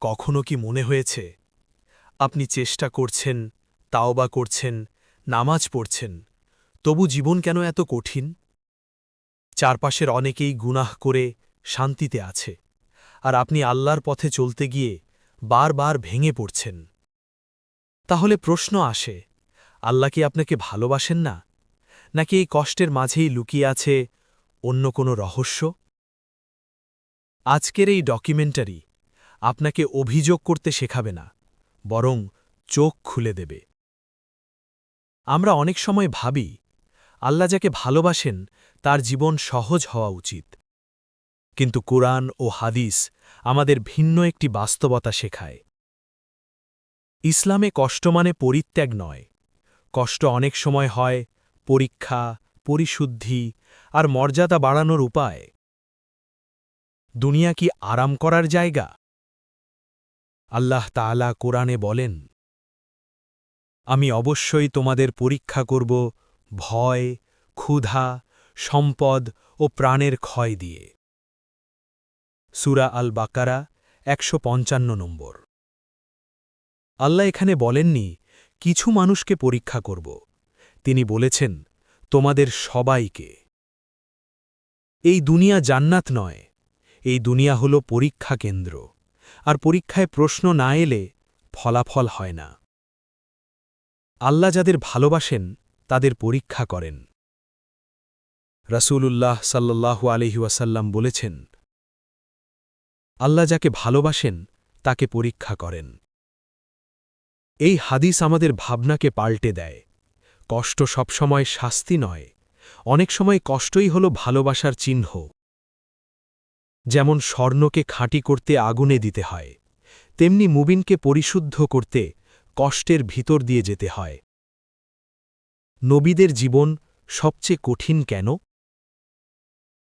কখনো কি মনে হয়েছে আপনি চেষ্টা করছেন, তাওবা করছেন, নামাজ পড়ছেন, তবু জীবন কেন এত কঠিন? চারপাশের অনেকেই গুনাহ করে শান্তিতে আছে, আর আপনি আল্লাহর পথে চলতে গিয়ে বারবার ভেঙে পড়ছেন। তাহলে প্রশ্ন আসে, আল্লাহ কি আপনাকে ভালোবাসেন না, নাকি এই কষ্টের মাঝেই লুকিয়ে আছে অন্য কোনো রহস্য? আজকের এই ডকুমেন্টারি আপনাকে অভিযোগ করতে শেখাবে না, বরং চোখ খুলে দেবে। আমরা অনেক সময় ভাবি আল্লাহ যাকে ভালোবাসেন তার জীবন সহজ হওয়া উচিত, কিন্তু কুরআন ও হাদিস আমাদের ভিন্ন একটি বাস্তবতা শেখায়। ইসলামে কষ্ট মানে পরিত্যাগ নয়, কষ্ট অনেক সময় হয় পরীক্ষা, পরিশুদ্ধি আর মর্যাদা বাড়ানোর উপায়। দুনিয়া কি আরাম করার জায়গা? আল্লাহ তাআলা কোরআনে বলেন, আমি অবশ্যই তোমাদের পরীক্ষা করব ভয়, ক্ষুধা, সম্পদ ও প্রাণের ক্ষয় দিয়ে। সূরা আল বাকারা ১৫৫ নম্বর। আল্লাহ এখানে বলেননি কিছু মানুষকে পরীক্ষা করব, তিনি বলেছেন তোমাদের সবাইকে। এই দুনিয়া জান্নাত নয়, এই দুনিয়া হল পরীক্ষা কেন্দ্র, আর পরীক্ষায় প্রশ্ন না এলে ফলাফল হয় না। আল্লাহ যাদের ভালোবাসেন তাদের পরীক্ষা করেন। রাসূলুল্লাহ সাল্লাল্লাহু আলাইহি ওয়াসাল্লাম বলেছেন, আল্লাহ যাকে ভালোবাসেন তাকে পরীক্ষা করেন। এই হাদিস আমাদের ভাবনাকে পাল্টে দেয়। কষ্ট সবসময় শাস্তি নয়, অনেক সময় কষ্টই হল ভালোবাসার চিহ্ন। যেমন স্বর্ণকে খাঁটি করতে আগুনে দিতে হয়, তেমনি মুমিনকে পরিশুদ্ধ করতে কষ্টের ভিতর দিয়ে যেতে হয়। নবীদের জীবন সবচেয়ে কঠিন কেন?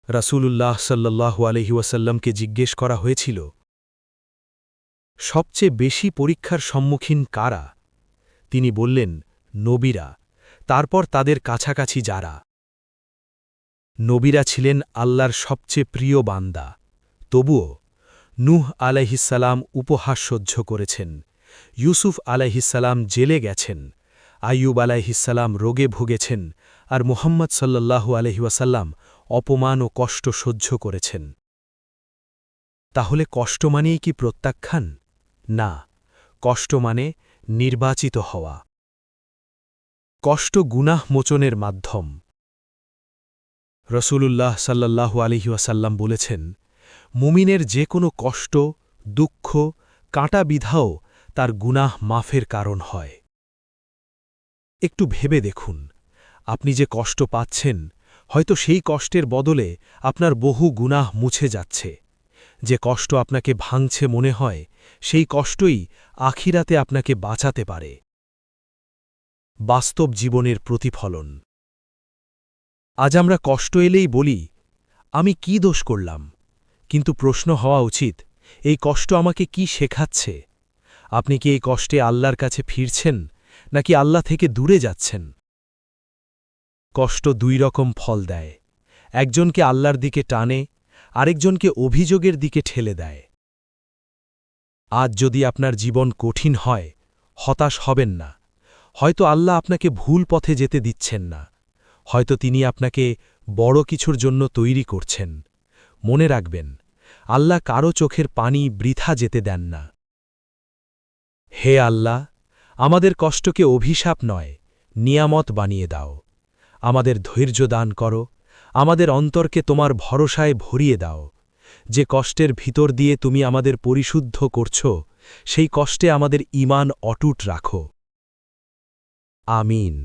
রাসূলুল্লাহ সাল্লাল্লাহু আলাইহি ওয়াসাল্লামকে জিজ্ঞেস করা হয়েছিল, সবচেয়ে বেশি পরীক্ষার সম্মুখীন কারা? তিনি বললেন, নবীরা, তারপর তাদের কাছাকাছি যারা। নবীরা ছিলেন আল্লাহর সবচেয়ে প্রিয় বান্দা, তবুও নূহ আলাইহিসসালাম উপহাস সহ্য করেছেন, ইউসুফ আলাইহিসসালাম জেলে গেছেন, আইয়ুব আলাইহিসসালাম রোগে ভুগেছেন, আর মুহাম্মদ সাল্লাল্লাহু আলাইহি ওয়াসাল্লাম অপমান ও কষ্ট সহ্য করেছেন। তাহলে কষ্ট মানেই কি প্রত্যাখ্যান? না, কষ্ট মানে নির্বাচিত হওয়া। কষ্ট গুনাহ মোচনের মাধ্যম। রাসূলুল্লাহ সাল্লাল্লাহু আলাইহি ওয়াসাল্লাম বলেছেন, মুমিনের যে কোনো কষ্ট, দুঃখ, কাঁটা বিধাও তার গুনাহ মাফের কারণ হয়। একটু ভেবে দেখুন, আপনি যে কষ্ট পাচ্ছেন, হয়তো সেই কষ্টের বদলে আপনার বহু গুনাহ মুছে যাচ্ছে। যে কষ্ট আপনাকে ভাঙছে মনে হয়, সেই কষ্টই আখিরাতে আপনাকে বাঁচাতে পারে। বাস্তব জীবনের প্রতিফলন। আজ আমরা কষ্ট এলেই বলি, আমি কি দোষ করলাম? কিন্তু প্রশ্ন হওয়া উচিত, এই কষ্ট আমাকে কি শেখাচ্ছে? আপনি কি এই কষ্টে আল্লাহর কাছে ফিরছেন, নাকি আল্লাহ থেকে দূরে যাচ্ছেন? কষ্ট দুই রকম ফল দেয়, একজনকে আল্লাহর দিকে টানে, আরেকজনকে অভিযোগের দিকে ঠেলে দেয়। আজ যদি আপনার জীবন কঠিন হয়, হতাশ হবেন না। হয়তো আল্লাহ আপনাকে ভুল পথে যেতে দিচ্ছেন না, হয়তো তিনি আপনাকে বড় কিছুর জন্য তৈরি করছেন। মনে রাখবেন, আল্লাহ কারো চোখের পানি বৃথা যেতে দেন না। হে আল্লাহ, আমাদের কষ্টকে অভিশাপ নয়, নিয়ামত বানিয়ে দাও। আমাদের ধৈর্য দান করো, আমাদের অন্তরকে তোমার ভরসায় ভরিয়ে দাও। যে কষ্টের ভিতর দিয়ে তুমি আমাদের পরিশুদ্ধ করছ, সেই কষ্টে আমাদের ঈমান অটুট রাখো। আমিন।